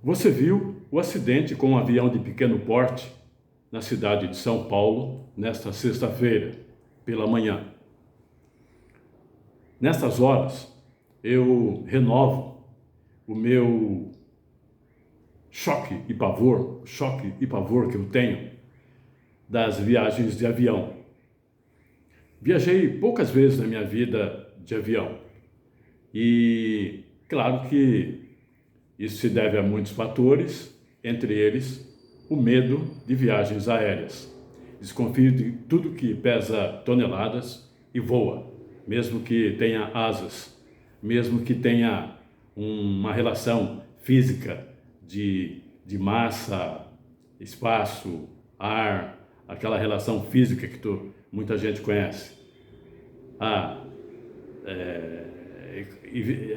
Você viu o acidente com um avião de pequeno porte na cidade de São Paulo nesta sexta-feira, pela manhã. Nessas horas, eu renovo o meu choque e pavor que eu tenho das viagens de avião. Viajei poucas vezes na minha vida de avião e, claro que isso se deve a muitos fatores, entre eles o medo de viagens aéreas. Desconfio de tudo que pesa toneladas e voa, mesmo que tenha asas, mesmo que tenha uma relação física de massa, espaço, ar, aquela relação física que muita gente conhece.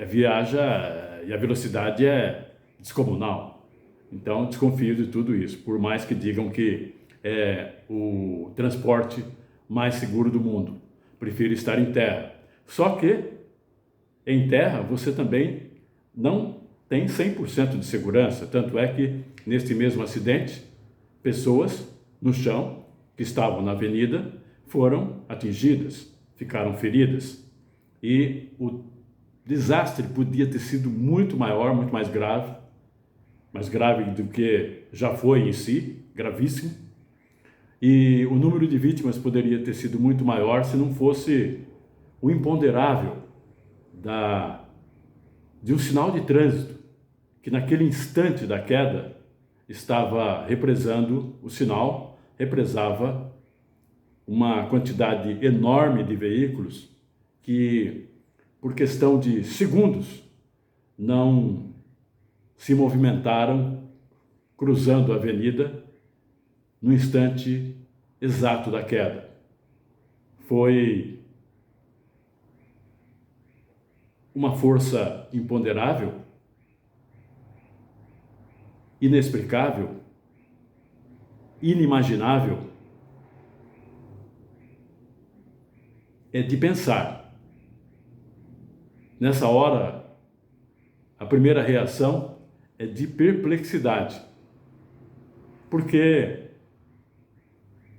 Viaja e a velocidade é descomunal. Então, desconfio de tudo isso, por mais que digam que é o transporte mais seguro do mundo. Prefiro estar em terra. Só que em terra você também não tem 100% de segurança. Tanto é que neste mesmo acidente, pessoas no chão que estavam na avenida foram atingidas, ficaram feridas. E o desastre podia ter sido muito maior, muito mais grave do que já foi em si, gravíssimo. E o número de vítimas poderia ter sido muito maior se não fosse o imponderável de um sinal de trânsito, que naquele instante da queda estava represando o sinal, represava uma quantidade enorme de veículos que, por questão de segundos, não se movimentaram cruzando a avenida no instante exato da queda. Foi uma força imponderável, inexplicável, inimaginável. É de pensar. Nessa hora, a primeira reação é de perplexidade, porque,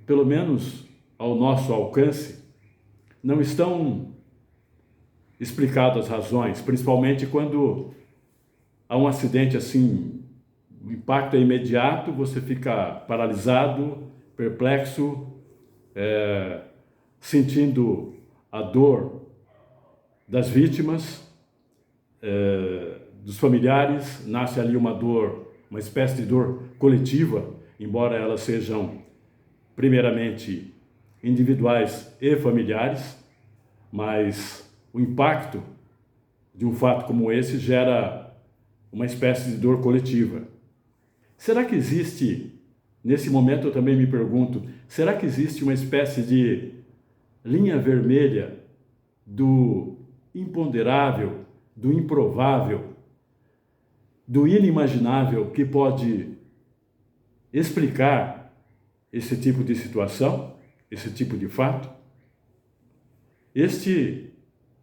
pelo menos ao nosso alcance, não estão explicadas as razões, principalmente quando há um acidente assim, o impacto é imediato, você fica paralisado, perplexo, sentindo a dor das vítimas, dos familiares, nasce ali uma dor, uma espécie de dor coletiva, embora elas sejam primeiramente individuais e familiares, mas o impacto de um fato como esse gera uma espécie de dor coletiva. Será que existe, nesse momento eu também me pergunto, será que existe uma espécie de linha vermelha do imponderável, do improvável, do inimaginável que pode explicar esse tipo de situação, esse tipo de fato? Este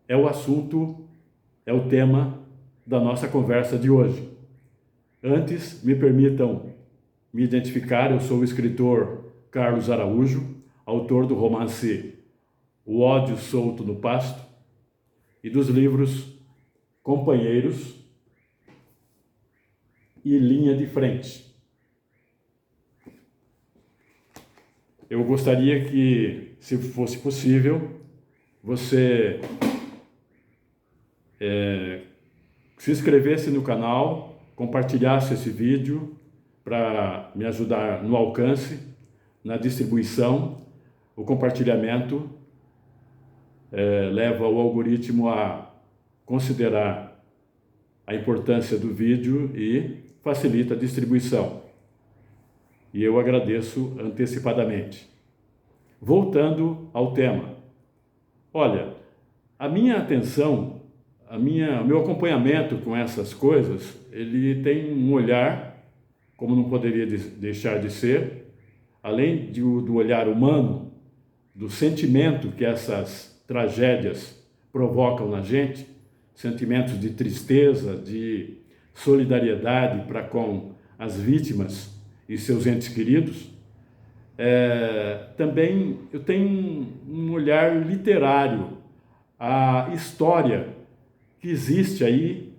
é o assunto, é o tema da nossa conversa de hoje. Antes, me permitam me identificar, eu sou o escritor Carlos Araújo, autor do romance O Ódio Solto no Pasto e dos livros Companheiros e Linha de Frente. Eu gostaria que, se fosse possível, você se inscrevesse no canal, compartilhasse esse vídeo para me ajudar no alcance, na distribuição. O compartilhamento leva o algoritmo a considerar a importância do vídeo e facilita a distribuição. E eu agradeço antecipadamente. Voltando ao tema. Olha, a minha atenção, o meu acompanhamento com essas coisas, ele tem um olhar, como não poderia deixar de ser, além do olhar humano, do sentimento que essas tragédias provocam na gente, sentimentos de tristeza, de solidariedade para com as vítimas e seus entes queridos, também eu tenho um olhar literário. A história que existe aí,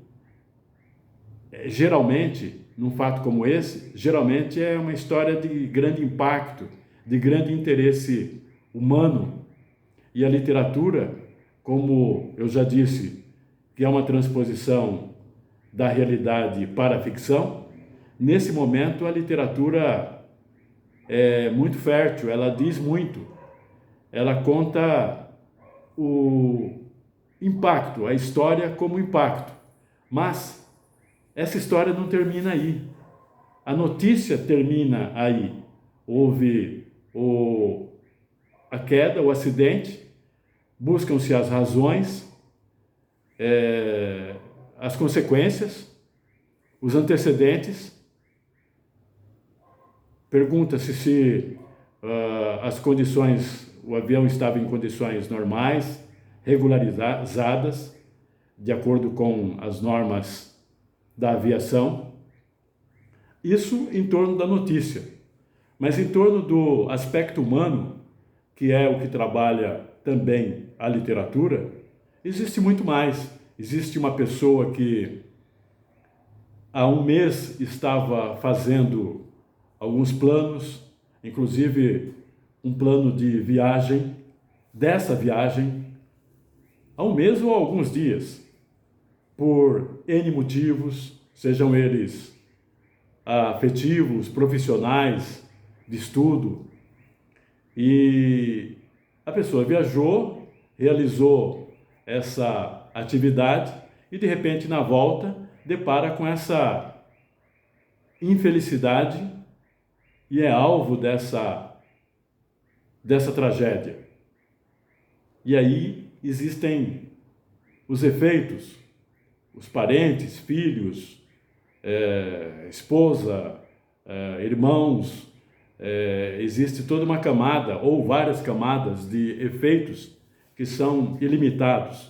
geralmente, num fato como esse, geralmente é uma história de grande impacto, de grande interesse humano. E a literatura, como eu já disse, que é uma transposição da realidade para a ficção, nesse momento a literatura é muito fértil, ela diz muito, ela conta o impacto, a história como impacto. Mas essa história não termina aí. A notícia termina aí. Houve a queda, o acidente, buscam-se as razões, as consequências, os antecedentes. Pergunta-se se as condições, o avião estava em condições normais, regularizadas, de acordo com as normas da aviação. Isso em torno da notícia. Mas em torno do aspecto humano, que é o que trabalha também a literatura, existe muito mais. Existe uma pessoa que há um mês estava fazendo alguns planos, inclusive um plano de viagem, dessa viagem, há um mês ou alguns dias, por N motivos, sejam eles afetivos, profissionais, de estudo, e a pessoa viajou, realizou essa atividade e de repente na volta depara com essa infelicidade e é alvo dessa tragédia. E aí existem os efeitos, os parentes, filhos, esposa, irmãos, existe toda uma camada ou várias camadas de efeitos que são ilimitados.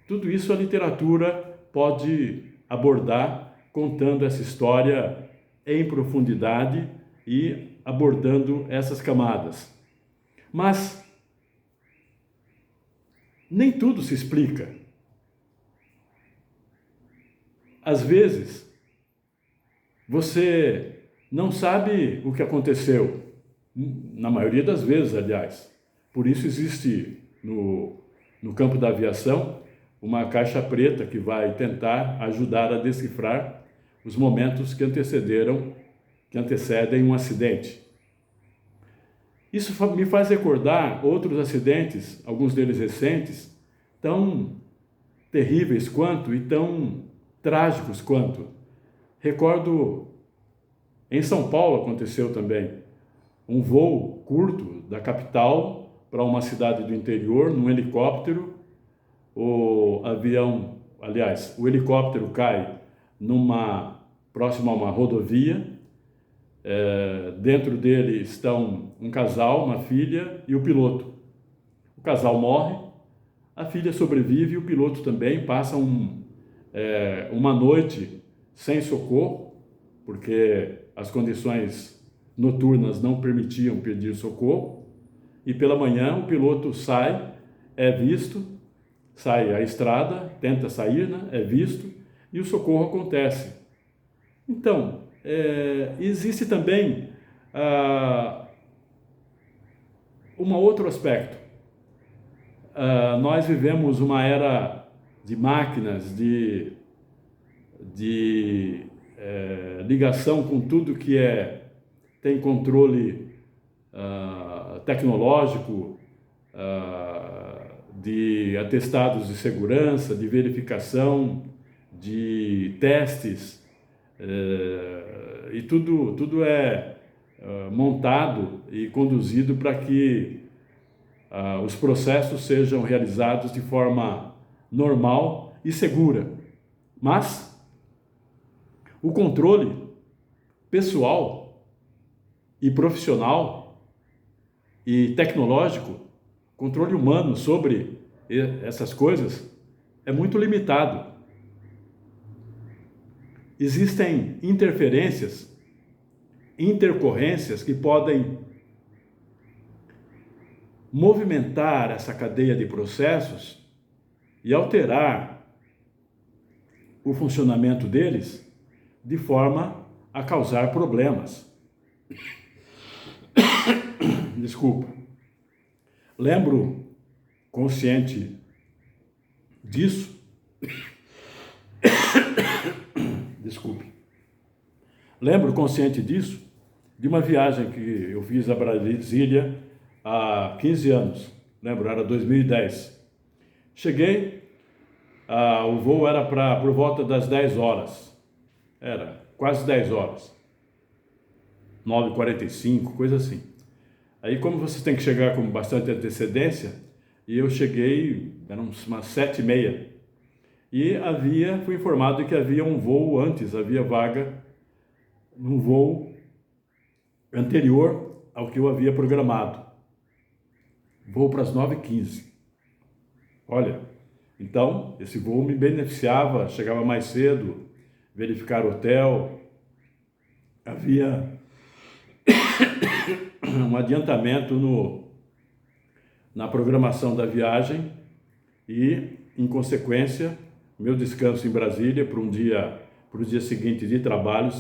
Tudo isso a literatura pode abordar contando essa história em profundidade e abordando essas camadas. Mas nem tudo se explica. Às vezes, você não sabe o que aconteceu, na maioria das vezes, aliás. Por isso existe no campo da aviação uma caixa preta que vai tentar ajudar a decifrar os momentos que antecedem um acidente. Isso me faz recordar outros acidentes, alguns deles recentes, tão terríveis quanto e tão trágicos quanto. Recordo, em São Paulo aconteceu também, um voo curto da capital para uma cidade do interior, num helicóptero. O helicóptero cai próximo a uma rodovia. Dentro dele estão um casal, uma filha e o piloto. O casal morre, a filha sobrevive e o piloto também passa uma noite sem socorro, porque as condições noturnas não permitiam pedir socorro, e pela manhã o piloto sai à estrada, tenta sair, né? É visto, e o socorro acontece. Então, existe também um outro aspecto. Nós vivemos uma era de máquinas, de ligação com tudo que tem controle tecnológico, de atestados de segurança, de verificação, de testes, e tudo é montado e conduzido para que os processos sejam realizados de forma normal e segura. Mas o controle pessoal e profissional e tecnológico, controle humano sobre essas coisas é muito limitado. existem interferências, intercorrências que podem movimentar essa cadeia de processos e alterar o funcionamento deles de forma a causar problemas. Desculpa. Lembro consciente disso. Desculpe. Lembro consciente disso de uma viagem que eu fiz a Brasília há 15 anos. Lembro, era 2010. Cheguei, o voo era por volta das 10 horas. Era quase 10 horas. 9h45, coisa assim. Aí, como você tem que chegar com bastante antecedência, e eu cheguei, eram umas 7h30. E fui informado de que havia um voo antes, havia vaga num voo anterior ao que eu havia programado. Voo para as 9h15. Olha, então, esse voo me beneficiava, chegava mais cedo, verificar hotel, havia um adiantamento na programação da viagem e, em consequência, meu descanso em Brasília para o dia seguinte de trabalho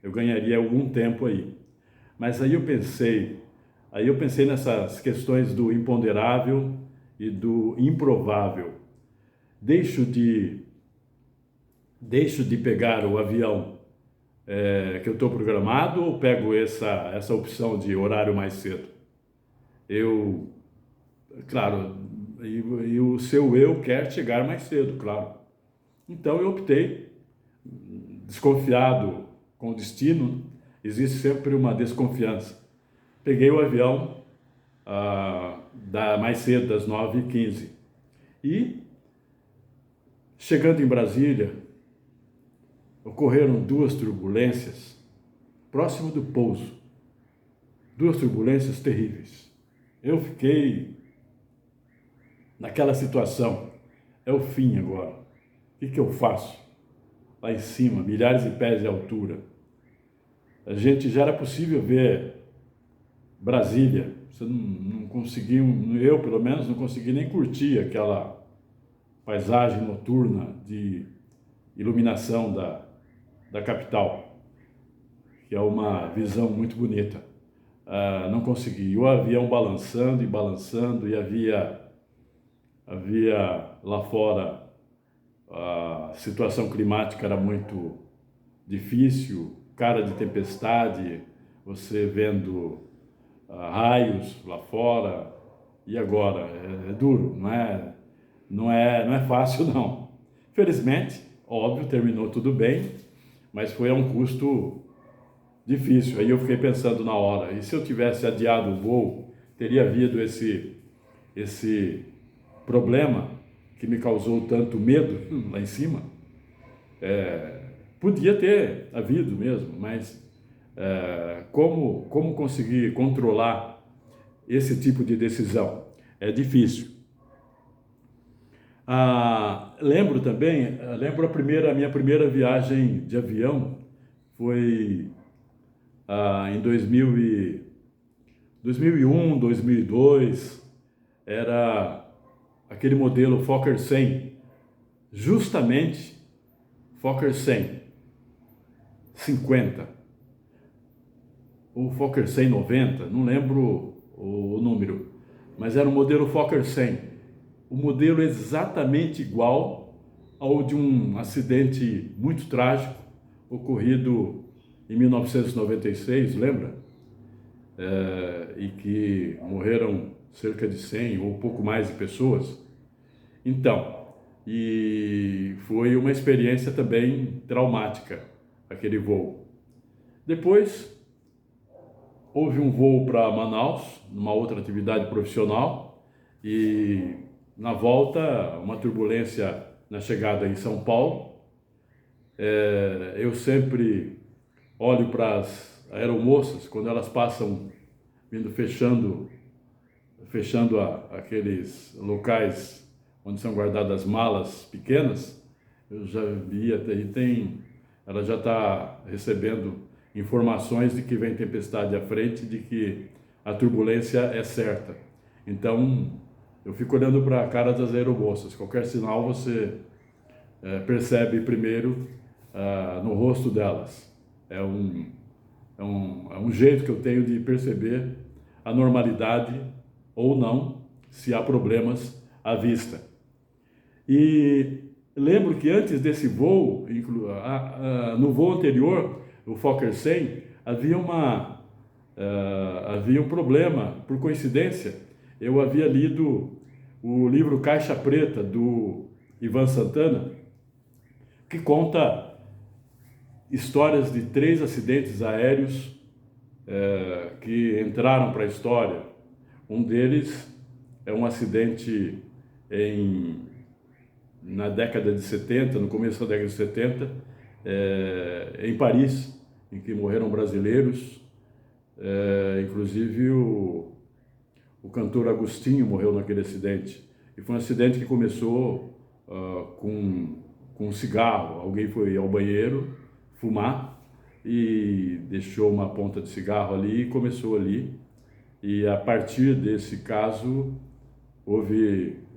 eu ganharia algum tempo aí. Mas aí eu pensei nessas questões do imponderável e do improvável. Deixo de pegar o avião que eu estou programado ou pego essa opção de horário mais cedo? Claro, e o seu eu quer chegar mais cedo, claro. Então eu optei, desconfiado com o destino, existe sempre uma desconfiança. Peguei o avião mais cedo, das 9h15. E, chegando em Brasília, ocorreram duas turbulências próximo do pouso. Duas turbulências terríveis. Eu fiquei naquela situação. É o fim agora. O que eu faço? Lá em cima, milhares de pés de altura. A gente já era possível ver Brasília. Você não conseguiu, eu pelo menos não consegui nem curtir aquela paisagem noturna de iluminação da capital, que é uma visão muito bonita. Não consegui. O avião balançando e balançando, e havia lá fora a situação climática era muito difícil, cara de tempestade, você vendo raios lá fora. E agora? É duro, não é fácil não. Felizmente, óbvio, terminou tudo bem, mas foi a um custo difícil. Aí eu fiquei pensando na hora, e se eu tivesse adiado o voo, teria havido esse problema que me causou tanto medo lá em cima? Podia ter havido mesmo, mas como conseguir controlar esse tipo de decisão? É difícil. Lembro a minha primeira viagem de avião foi em 2001, 2002, era aquele modelo Fokker 100, justamente Fokker 100, 50, ou Fokker 190, não lembro o número, mas era um modelo Fokker 100, o modelo exatamente igual ao de um acidente muito trágico ocorrido em 1996, lembra? E que morreram cerca de 100 ou pouco mais de pessoas. Então, e foi uma experiência também traumática, aquele voo. Depois, houve um voo para Manaus, numa outra atividade profissional, e na volta, uma turbulência na chegada em São Paulo. Eu sempre olho para as aeromoças, quando elas passam, fechando aqueles locais onde são guardadas malas pequenas. Eu já vi, até tem ela já está recebendo informações de que vem tempestade à frente, de que a turbulência é certa. Então, eu fico olhando para a cara das aeromoças. Qualquer sinal você percebe primeiro no rosto delas. É um jeito que eu tenho de perceber a normalidade ou não, se há problemas à vista. E lembro que antes desse voo, no voo anterior, o Fokker 100, havia um problema. Por coincidência, eu havia lido o livro Caixa Preta, do Ivan Santana, que conta histórias de 3 acidentes aéreos que entraram para a história. Um deles é um acidente na década de 70, no começo da década de 70, em Paris, em que morreram brasileiros, inclusive o cantor Agostinho morreu naquele acidente. E foi um acidente que começou com um cigarro. Alguém foi ao banheiro fumar e deixou uma ponta de cigarro ali e começou ali. E a partir desse caso,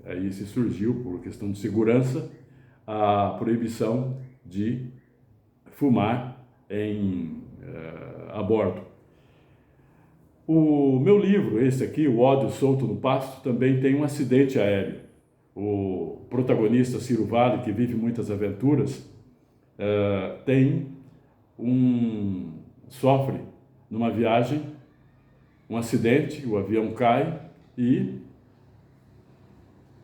aí se surgiu, por questão de segurança, a proibição de fumar a bordo. O meu livro, esse aqui, O Ódio Solto no Pasto, também tem um acidente aéreo. O protagonista, Ciro Vale, que vive muitas aventuras, sofre numa viagem um acidente, o avião cai e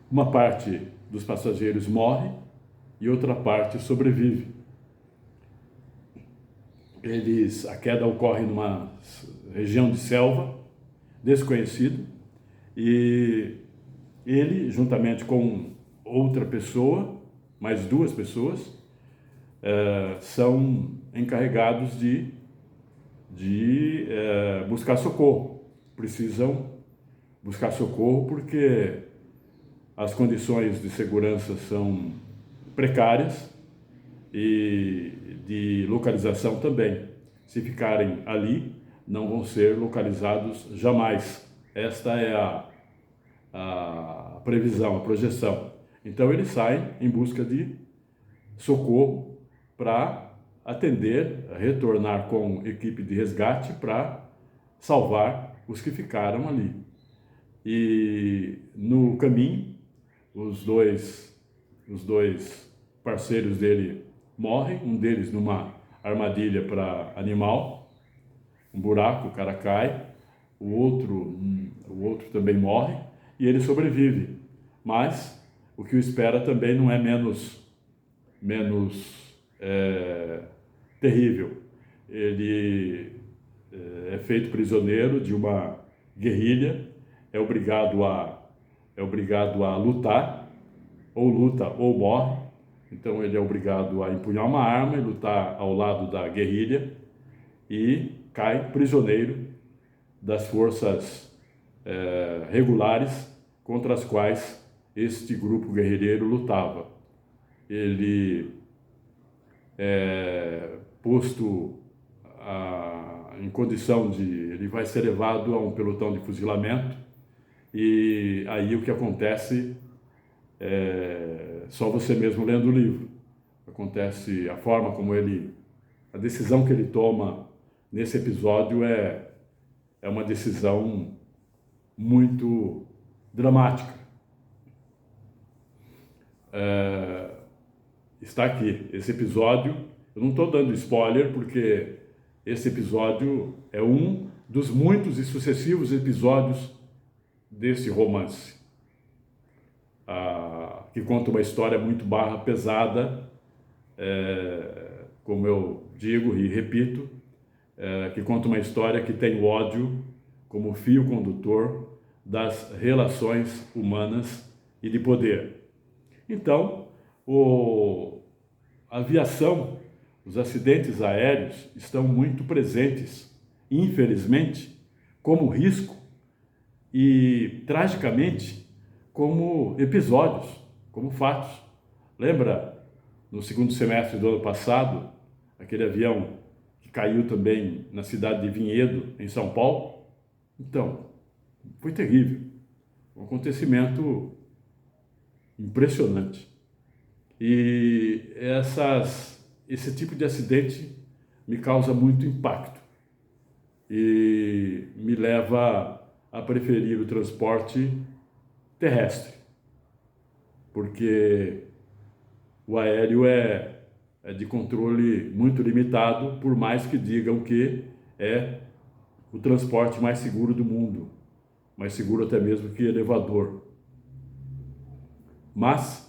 uma parte dos passageiros morre e outra parte sobrevive. A queda ocorre numa região de selva, desconhecida, e ele, juntamente com outra pessoa, mais 2 pessoas, são encarregados de buscar socorro. Precisam buscar socorro porque as condições de segurança são precárias e de localização também. Se ficarem ali, não vão ser localizados jamais. Esta é a previsão, a projeção. Então eles saem em busca de socorro para retornar com equipe de resgate para salvar os que ficaram ali. E no caminho, os dois parceiros dele morrem, um deles numa armadilha para animal, um buraco, o cara cai, o outro também morre e ele sobrevive. Mas o que o espera também não é menos terrível. Ele é feito prisioneiro de uma guerrilha, é obrigado a lutar, ou luta ou morre. Então ele é obrigado a empunhar uma arma e lutar ao lado da guerrilha e cai prisioneiro das forças regulares contra as quais este grupo guerrilheiro lutava. Ele posto em condição ele vai ser levado a um pelotão de fuzilamento, e aí o que acontece só você mesmo lendo o livro. Acontece a forma como a decisão que ele toma nesse episódio é uma decisão muito dramática. Está aqui, esse episódio, eu não estou dando spoiler porque esse episódio é um dos muitos e sucessivos episódios desse romance, que conta uma história muito pesada, como eu digo e repito, que conta uma história que tem o ódio como fio condutor das relações humanas e de poder. Então, a aviação, os acidentes aéreos estão muito presentes, infelizmente, como risco e, tragicamente, como episódios, como fatos. Lembra, no segundo semestre do ano passado, aquele avião que caiu também na cidade de Vinhedo, em São Paulo. Então, foi terrível, um acontecimento impressionante. E esse tipo de acidente me causa muito impacto e me leva a preferir o transporte terrestre, porque o aéreo é de controle muito limitado, por mais que digam que é o transporte mais seguro do mundo, mais seguro até mesmo que elevador. Mas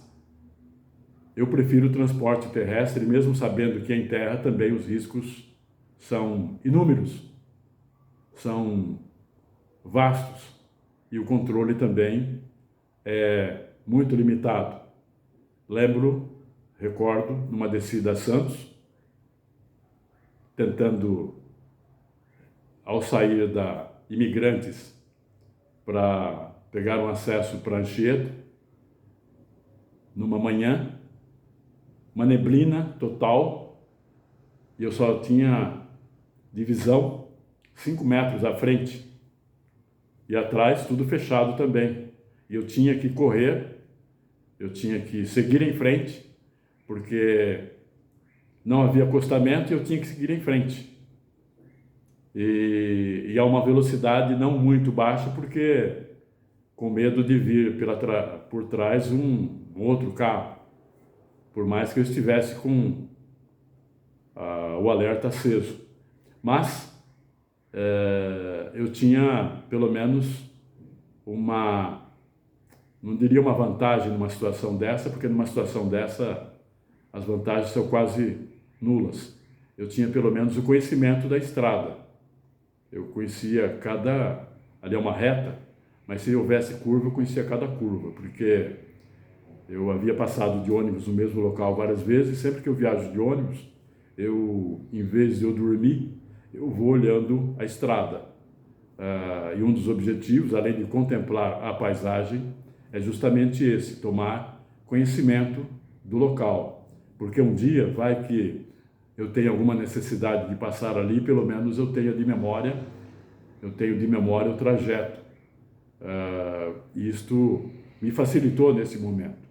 eu prefiro o transporte terrestre, mesmo sabendo que em terra também os riscos são inúmeros, são vastos e o controle também é muito limitado. Recordo, numa descida a Santos, tentando, ao sair da Imigrantes, para pegar um acesso para Anchieta, numa manhã, uma neblina total, e eu só tinha divisão 5 metros à frente, e atrás tudo fechado também. E eu tinha que correr, eu tinha que seguir em frente, porque não havia acostamento e eu tinha que seguir em frente. E a uma velocidade não muito baixa, porque com medo de vir por trás um outro carro, por mais que eu estivesse com o alerta aceso. Mas eu tinha pelo menos não diria uma vantagem numa situação dessa, porque numa situação dessa as vantagens são quase nulas. Eu tinha pelo menos o conhecimento da estrada. Eu conhecia ali é uma reta, mas se houvesse curva, eu conhecia cada curva, porque eu havia passado de ônibus no mesmo local várias vezes, e sempre que eu viajo de ônibus, em vez de eu dormir, eu vou olhando a estrada. E um dos objetivos, além de contemplar a paisagem, é justamente esse, tomar conhecimento do local. Porque um dia vai que eu tenha alguma necessidade de passar ali, pelo menos eu tenho de memória o trajeto. Isto me facilitou nesse momento.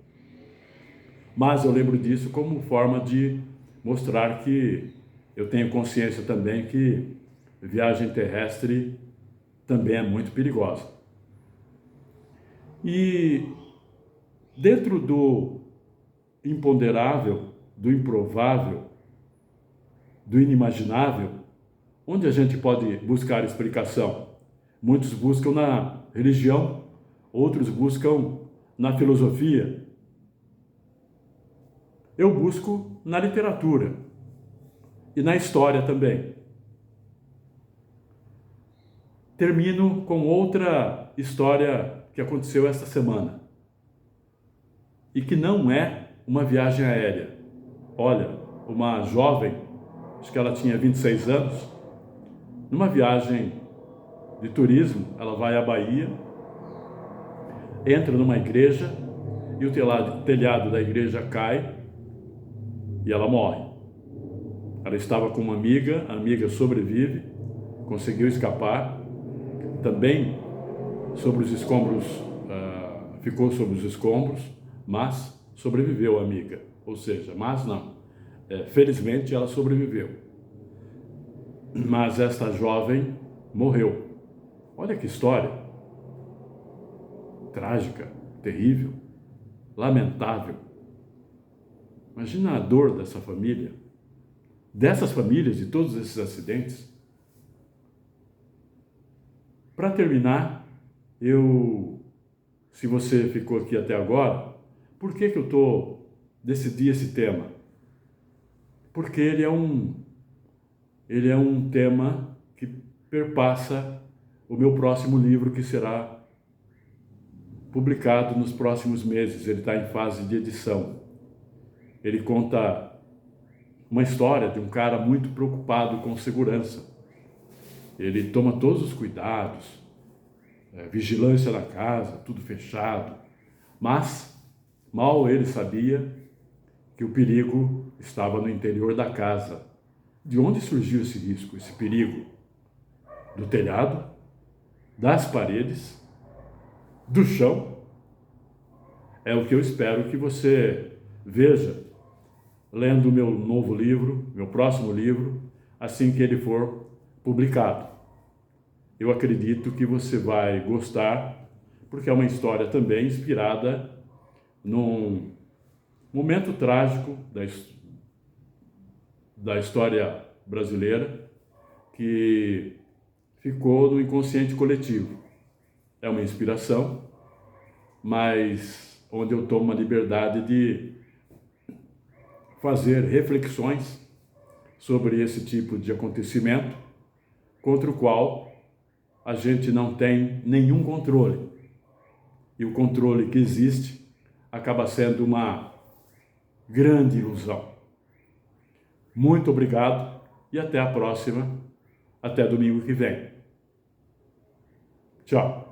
Mas eu lembro disso como forma de mostrar que eu tenho consciência também que viagem terrestre também é muito perigosa. E dentro do imponderável, do improvável, do inimaginável, onde a gente pode buscar explicação? Muitos buscam na religião, outros buscam na filosofia. Eu busco na literatura e na história também. Termino com outra história que aconteceu esta semana e que não é uma viagem aérea. Olha, uma jovem, acho que ela tinha 26 anos, numa viagem de turismo, ela vai à Bahia, entra numa igreja e o telhado da igreja cai e ela morre. Ela estava com uma amiga, a amiga sobrevive, conseguiu escapar, também sobre os escombros, ficou sobre os escombros, mas sobreviveu a amiga. Ou seja, mas não, felizmente ela sobreviveu. Mas esta jovem morreu. Olha que história trágica, terrível, lamentável. Imagina a dor dessa família, dessas famílias, de todos esses acidentes. Para terminar, se você ficou aqui até agora, por que eu decidi esse tema? Porque ele é um tema que perpassa o meu próximo livro, que será publicado nos próximos meses. Ele está em fase de edição. Ele conta uma história de um cara muito preocupado com segurança. Ele toma todos os cuidados, vigilância na casa, tudo fechado, mas mal ele sabia que o perigo estava no interior da casa, de onde surgiu esse risco, esse perigo? Do telhado, das paredes, do chão? É o que eu espero que você veja lendo o meu novo livro, meu próximo livro, assim que ele for publicado. Eu acredito que você vai gostar, porque é uma história também inspirada num momento trágico da história brasileira que ficou no inconsciente coletivo. É uma inspiração, mas onde eu tomo a liberdade de fazer reflexões sobre esse tipo de acontecimento, contra o qual a gente não tem nenhum controle. E o controle que existe acaba sendo uma grande ilusão. Muito obrigado e até a próxima, até domingo que vem. Tchau.